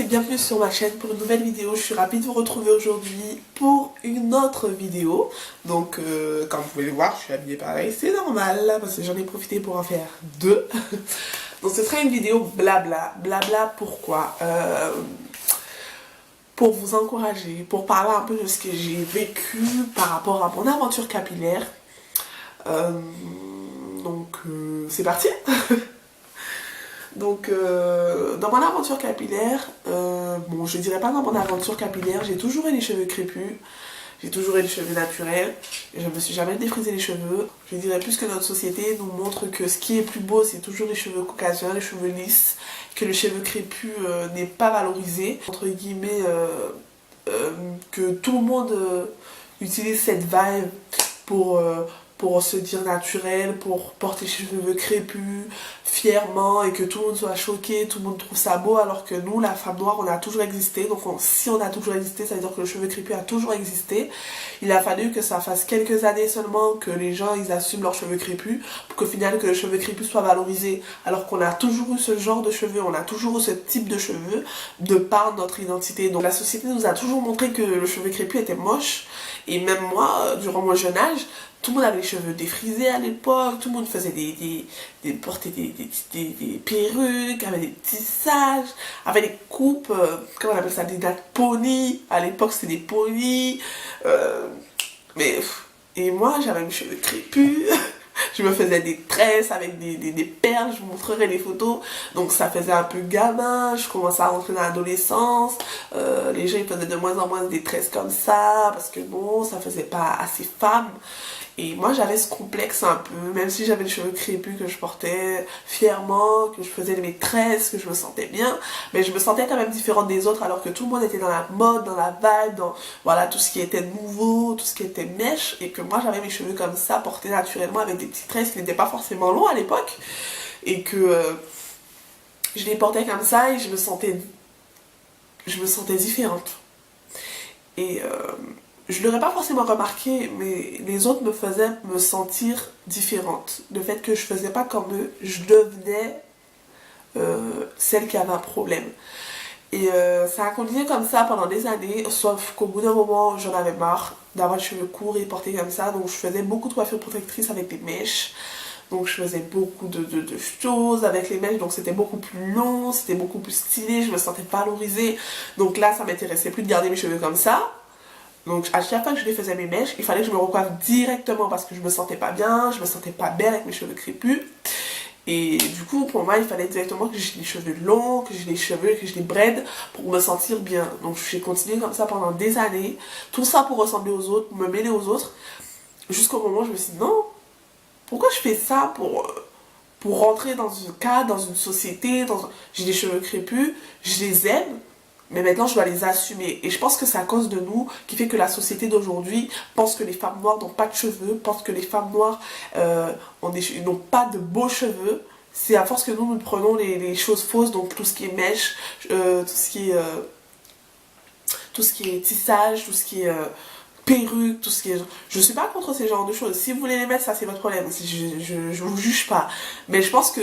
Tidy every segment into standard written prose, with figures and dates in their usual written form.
bienvenue sur ma chaîne pour une nouvelle vidéo. Je suis ravie de vous retrouver aujourd'hui pour une autre vidéo. Donc comme vous pouvez le voir, je suis habillée pareil, c'est normal parce que j'en ai profité pour en faire deux. Donc ce sera une vidéo blabla. Blabla pourquoi pour vous encourager, pour parler un peu de ce que j'ai vécu par rapport à mon aventure capillaire. C'est parti. Donc, dans mon aventure capillaire, bon, je dirais pas dans mon aventure capillaire, j'ai toujours eu les cheveux crépus, j'ai toujours eu les cheveux naturels, et je me suis jamais défrisé les cheveux. Je dirais plus que notre société nous montre que ce qui est plus beau, c'est toujours les cheveux caucasiens, les cheveux lisses, que le cheveu crépus n'est pas valorisé, entre guillemets, que tout le monde utilise cette vibe pour se dire naturel, pour porter les cheveux crépus fièrement et que tout le monde soit choqué, tout le monde trouve ça beau, alors que nous, la femme noire, on a toujours existé. Donc si on a toujours existé, ça veut dire que le cheveu crépus a toujours existé. Il a fallu que ça fasse quelques années seulement que les gens ils assument leurs cheveux crépus pour qu'au final que le cheveu crépus soit valorisé, alors qu'on a toujours eu ce genre de cheveux, on a toujours eu ce type de cheveux de par notre identité. Donc la société nous a toujours montré que le cheveu crépus était moche, et même moi, durant mon jeune âge, tout le monde avait les cheveux défrisés à l'époque, tout le monde faisait portait des perruques, avait des tissages, avait des coupes, comment on appelle ça, des nattes pony, à l'époque c'était des ponies, et moi j'avais mes cheveux crépus, je me faisais des tresses avec des perles, je vous montrerai les photos, donc ça faisait un peu gamin, je commençais à rentrer dans l'adolescence, les gens ils faisaient de moins en moins des tresses comme ça, parce que bon, ça faisait pas assez femme. Et moi j'avais ce complexe un peu, même si j'avais les cheveux crépus que je portais fièrement, que je faisais mes tresses, que je me sentais bien, mais je me sentais quand même différente des autres, alors que tout le monde était dans la mode, dans la vibe, dans voilà, tout ce qui était nouveau, tout ce qui était mèche, et que moi j'avais mes cheveux comme ça, portés naturellement avec des petites tresses qui n'étaient pas forcément longs à l'époque, et que je les portais comme ça et je me sentais différente. Et je l'aurais pas forcément remarqué, mais les autres me faisaient me sentir différente. Le fait que je faisais pas comme eux, je devenais celle qui avait un problème. Et ça a continué comme ça pendant des années, sauf qu'au bout d'un moment, j'en avais marre d'avoir les cheveux courts et portés comme ça, donc je faisais beaucoup de coiffures protectrices avec des mèches. Donc je faisais beaucoup de choses avec les mèches, donc c'était beaucoup plus long, c'était beaucoup plus stylé, je me sentais valorisée. Donc là, ça m'intéressait plus de garder mes cheveux comme ça. Donc à chaque fois que je les faisais mes mèches, il fallait que je me recoiffe directement parce que je me sentais pas bien, je me sentais pas belle avec mes cheveux crépus. Et du coup, pour moi, il fallait directement que j'ai les cheveux longs, que j'ai les cheveux, que je les braide pour me sentir bien. Donc j'ai continué comme ça pendant des années, tout ça pour ressembler aux autres, pour me mêler aux autres, jusqu'au moment où je me suis dit non, pourquoi je fais ça pour rentrer dans un cadre, dans une société, j'ai des cheveux crépus, je les aime, mais maintenant je dois les assumer. Et je pense que c'est à cause de nous qui fait que la société d'aujourd'hui pense que les femmes noires n'ont pas de cheveux, pense que les femmes noires n'ont pas de beaux cheveux. C'est à force que nous prenons les choses fausses, donc tout ce qui est mèche, tout ce qui est tissage, tout ce qui est perruque, tout ce qui est... Je suis pas contre ces genres de choses. Si vous voulez les mettre, ça c'est votre problème. Je vous juge pas. Mais je pense que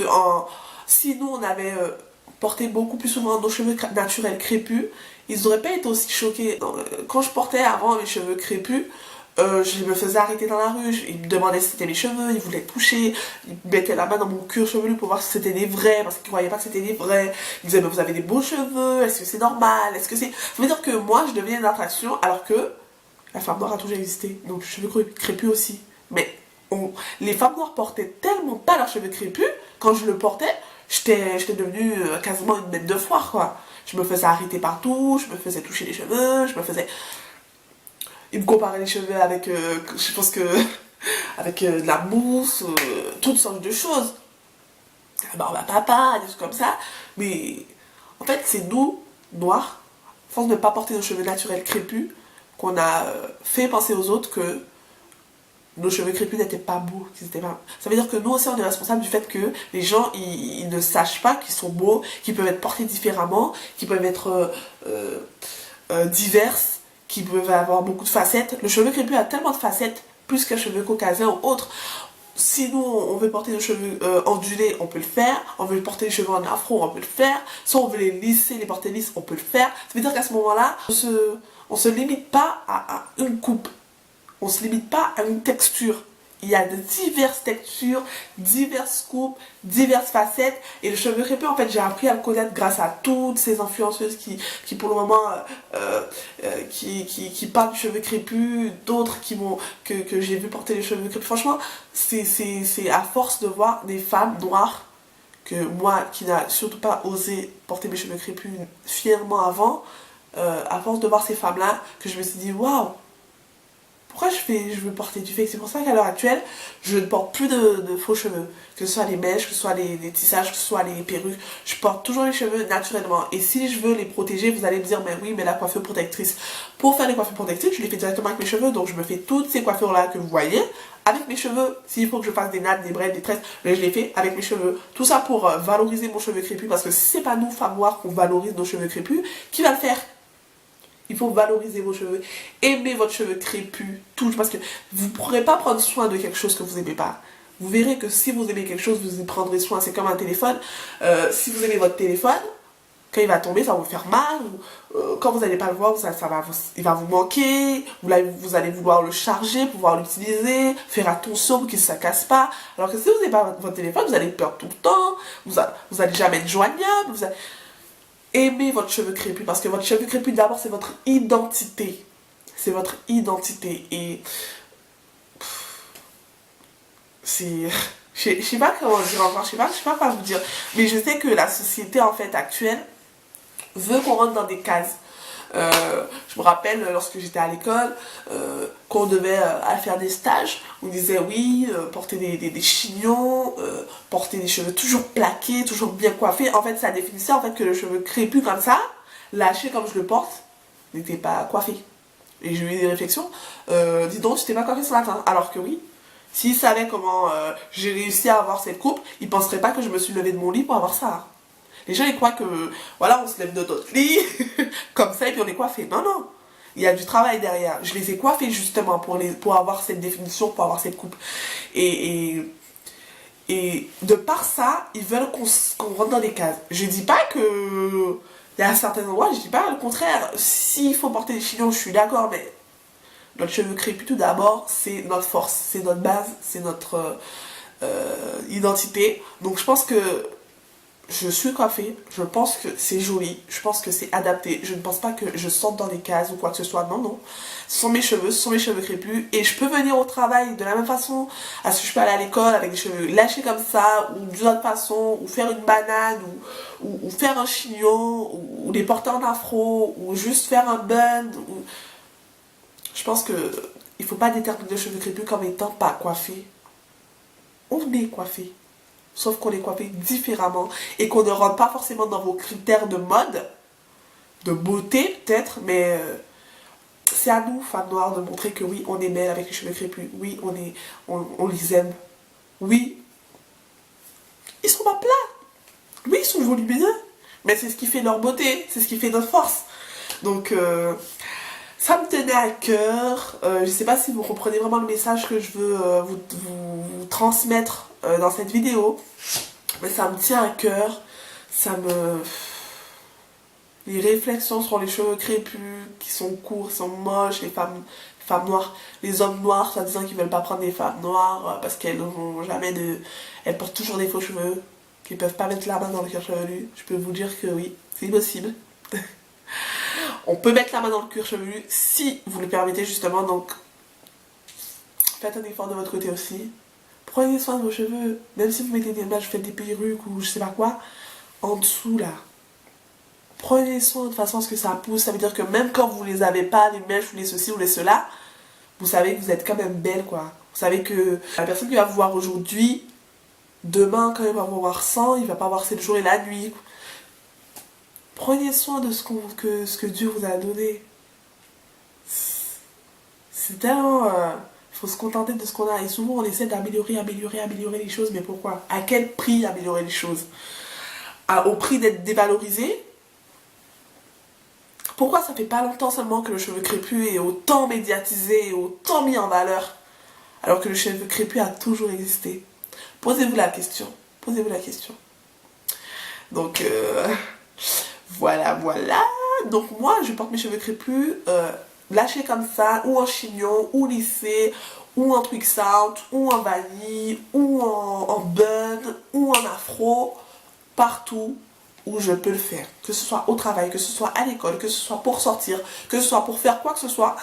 si nous on avait porté beaucoup plus souvent nos cheveux naturels crépus, ils n'auraient pas été aussi choqués. Quand je portais avant mes cheveux crépus, je me faisais arrêter dans la rue, ils me demandaient si c'était mes cheveux, ils voulaient toucher, ils mettaient la main dans mon cuir chevelu pour voir si c'était des vrais, parce qu'ils croyaient pas que c'était des vrais. Ils disaient mais vous avez des beaux cheveux, est-ce que c'est normal, est-ce que c'est... Ça veut dire que moi je devenais une attraction alors que la femme noire a toujours existé, donc les cheveux crépus aussi. Mais les femmes noires portaient tellement pas leurs cheveux crépus, quand je le portais, j'étais devenue quasiment une bête de foire, quoi. Je me faisais arrêter partout, je me faisais toucher les cheveux, ils me comparaient les cheveux avec, je pense que, avec de la mousse, toutes sortes de choses. La barbe à papa, des choses comme ça. Mais en fait, c'est nous, noirs, à force de ne pas porter nos cheveux naturels crépus, qu'on a fait penser aux autres que nos cheveux crépus n'étaient pas beaux, Ça veut dire que nous aussi on est responsable du fait que les gens ils ne sachent pas qu'ils sont beaux, qu'ils peuvent être portés différemment, qu'ils peuvent être diverses, qu'ils peuvent avoir beaucoup de facettes. Le cheveu crépus a tellement de facettes, plus qu'un cheveu caucasien ou autre. si nous on veut porter nos cheveux ondulés, on peut le faire. On veut porter les cheveux en afro, on peut le faire. Si on veut les lisser, les porter lisses, on peut le faire. Ça veut dire qu'à ce moment-là, on se limite pas à une coupe. On se limite pas à une texture. Il y a de diverses textures, diverses coupes, diverses facettes. Et le cheveu crépus, en fait, j'ai appris à le connaître grâce à toutes ces influenceuses qui pour le moment, qui parlent du cheveu crépus, d'autres que j'ai vu porter les cheveux crépus. Franchement, c'est à force de voir des femmes noires, que moi, qui n'a surtout pas osé porter mes cheveux crépus fièrement avant, à force de voir ces femmes-là, que je me suis dit, waouh! Pourquoi je veux porter du fake? C'est pour ça qu'à l'heure actuelle, je ne porte plus de faux cheveux. Que ce soit les mèches, que ce soit les tissages, que ce soit les perruques. Je porte toujours les cheveux naturellement. Et si je veux les protéger, vous allez me dire, mais oui, mais la coiffure protectrice. Pour faire les coiffures protectrices, je les fais directement avec mes cheveux. Donc je me fais toutes ces coiffures-là que vous voyez avec mes cheveux. S'il faut que je fasse des nattes, des braids, des tresses, je les fais avec mes cheveux. Tout ça pour valoriser mon cheveu crépus. Parce que si c'est pas nous, femmes noires, qu'on valorise nos cheveux crépus, qui va le faire? Il faut valoriser vos cheveux, aimer votre cheveu crépus, tout, parce que vous ne pourrez pas prendre soin de quelque chose que vous n'aimez pas. Vous verrez que si vous aimez quelque chose, vous y prendrez soin. C'est comme un téléphone. Si vous aimez votre téléphone, quand il va tomber, ça va vous faire mal. Quand vous n'allez pas le voir, il va vous manquer. Vous allez vouloir le charger, pouvoir l'utiliser, faire attention pour qu'il ne se casse pas. Alors que si vous n'avez pas votre téléphone, vous allez perdre tout le temps. Vous n'allez jamais être joignable. Aimez votre cheveu crépus, parce que votre cheveu crépus, d'abord, c'est votre identité. C'est votre identité. Et c'est... Je sais pas comment dire encore, je sais pas quoi vous dire. Mais je sais que la société, en fait, actuelle, veut qu'on rentre dans des cases. Je me rappelle, lorsque j'étais à l'école, qu'on devait aller faire des stages, on disait oui, porter des chignons, porter des cheveux toujours plaqués, toujours bien coiffés. En fait, ça définissait en fait que le cheveu crépus comme ça, lâché comme je le porte, n'était pas coiffé. Et j'ai eu des réflexions, dis donc, tu t'es pas coiffé ce matin. Alors que oui, s'ils savaient comment j'ai réussi à avoir cette coupe, ils penseraient pas que je me suis levée de mon lit pour avoir ça. Les gens, ils croient que, voilà, on se lève de notre lit, comme ça, et puis on est coiffé. Non, non. Il y a du travail derrière. Je les ai coiffés, justement, pour avoir cette définition, pour avoir cette coupe. Et de par ça, ils veulent qu'on rentre dans des cases. Je dis pas que... Il y a certains endroits, je dis pas le contraire. S'il faut porter des chignons, je suis d'accord, mais... Notre cheveu crépus, tout d'abord, c'est notre force, c'est notre base, c'est notre identité. Donc je pense que je suis coiffée, je pense que c'est joli, je pense que c'est adapté, je ne pense pas que je sorte dans les cases ou quoi que ce soit, non, non. Ce sont mes cheveux crépus, et je peux venir au travail de la même façon, à ce que je peux aller à l'école avec les cheveux lâchés comme ça, ou d'une autre façon, ou faire une banane, ou faire un chignon, ou les porter en afro, ou juste faire un bun, ou... Je pense que il faut pas déterminer les cheveux crépus comme étant pas coiffés. On est coiffé. Sauf qu'on est coiffé différemment et qu'on ne rentre pas forcément dans vos critères de mode, de beauté peut-être, mais c'est à nous, femmes noires, de montrer que oui, on est belle avec les cheveux crépus. Oui, on les aime. Oui, ils sont pas plats. Oui, ils sont volumineux. Mais c'est ce qui fait leur beauté, c'est ce qui fait notre force. Donc, ça me tenait à cœur. Je sais pas si vous comprenez vraiment le message que je veux vous transmettre dans cette vidéo. Mais ça me tient à cœur. Les réflexions sur les cheveux crépus, qui sont courts, qui sont moches, les femmes noires, les hommes noirs, soi-disant qu'ils veulent pas prendre des femmes noires parce qu'elles n'ont jamais de... Elles portent toujours des faux cheveux, qu'ils peuvent pas mettre la main dans le cuir chevelu. Je peux vous dire que oui, c'est possible. On peut mettre la main dans le cuir chevelu si vous le permettez justement, donc faites un effort de votre côté aussi. Prenez soin de vos cheveux, même si vous mettez des mèches, vous faites des perruques ou je sais pas quoi, en dessous là. Prenez soin de façon à ce que ça pousse, ça veut dire que même quand vous les avez pas, les mèches ou les ceci ou les cela, vous savez que vous êtes quand même belle quoi. Vous savez que la personne qui va vous voir aujourd'hui, demain quand il va vous voir sans, il va pas voir 7 jours et la nuit. Prenez soin de ce que Dieu vous a donné. C'est tellement... il faut se contenter de ce qu'on a. Et souvent, on essaie d'améliorer les choses. Mais pourquoi? À quel prix améliorer les choses? Au prix d'être dévalorisé? Pourquoi ça fait pas longtemps seulement que le cheveu crépus est autant médiatisé, autant mis en valeur? alors que le cheveu crépus a toujours existé? Posez-vous la question. Posez-vous la question. Donc, voilà, voilà. Donc moi, je porte mes cheveux crépus lâchés comme ça, ou en chignon, ou lissés, ou en twix out, ou en vanille, ou en bun, ou en afro, partout où je peux le faire. Que ce soit au travail, que ce soit à l'école, que ce soit pour sortir, que ce soit pour faire quoi que ce soit.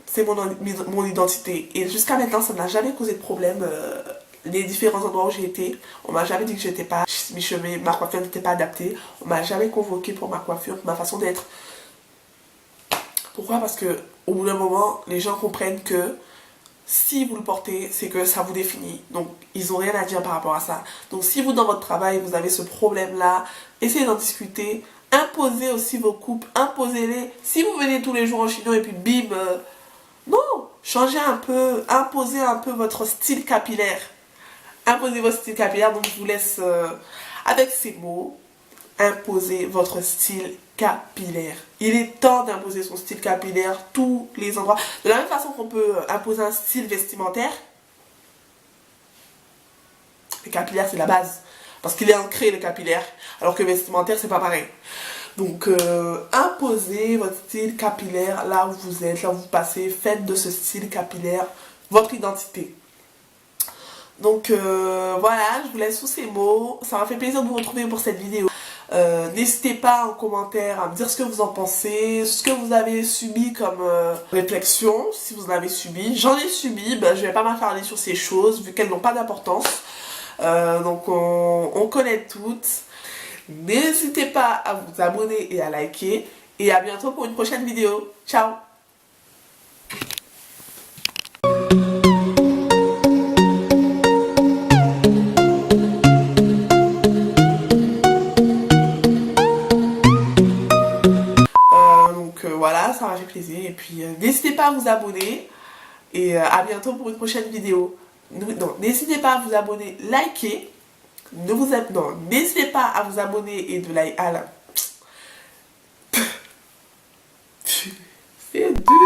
C'est mon identité. Et jusqu'à maintenant, ça n'a jamais causé de problème. Les différents endroits où j'ai été, on m'a jamais dit que j'étais pas, mes cheveux, ma coiffure n'était pas adaptée. On m'a jamais convoqué pour ma coiffure, pour ma façon d'être. Pourquoi? Parce que au bout d'un moment, les gens comprennent que si vous le portez, c'est que ça vous définit. Donc, ils n'ont rien à dire par rapport à ça. Donc, si vous, dans votre travail, vous avez ce problème-là, essayez d'en discuter. Imposez aussi vos coupes, imposez-les. Si vous venez tous les jours en chignon et puis bim, non, changez un peu, imposez un peu votre style capillaire. Imposez votre style capillaire, donc je vous laisse avec ces mots, imposer votre style capillaire. Il est temps d'imposer son style capillaire tous les endroits. De la même façon qu'on peut imposer un style vestimentaire, le capillaire c'est la base. Parce qu'il est ancré le capillaire, alors que vestimentaire c'est pas pareil. Donc imposez votre style capillaire là où vous êtes, là où vous passez. Faites de ce style capillaire votre identité. Donc voilà, je vous laisse sous ces mots. Ça m'a fait plaisir de vous retrouver pour cette vidéo. N'hésitez pas en commentaire à me dire ce que vous en pensez, ce que vous avez subi comme réflexion, si vous en avez subi. J'en ai subi, ben, je vais pas m'attarder sur ces choses vu qu'elles n'ont pas d'importance. Donc on connaît toutes. N'hésitez pas à vous abonner et à liker. Et à bientôt pour une prochaine vidéo. Ciao! Voilà, ça m'a fait plaisir. Et puis, n'hésitez pas à vous abonner. Et à bientôt pour une prochaine vidéo. Non, n'hésitez pas à vous abonner, liker. Non, n'hésitez pas à vous abonner et de liker. C'est dur.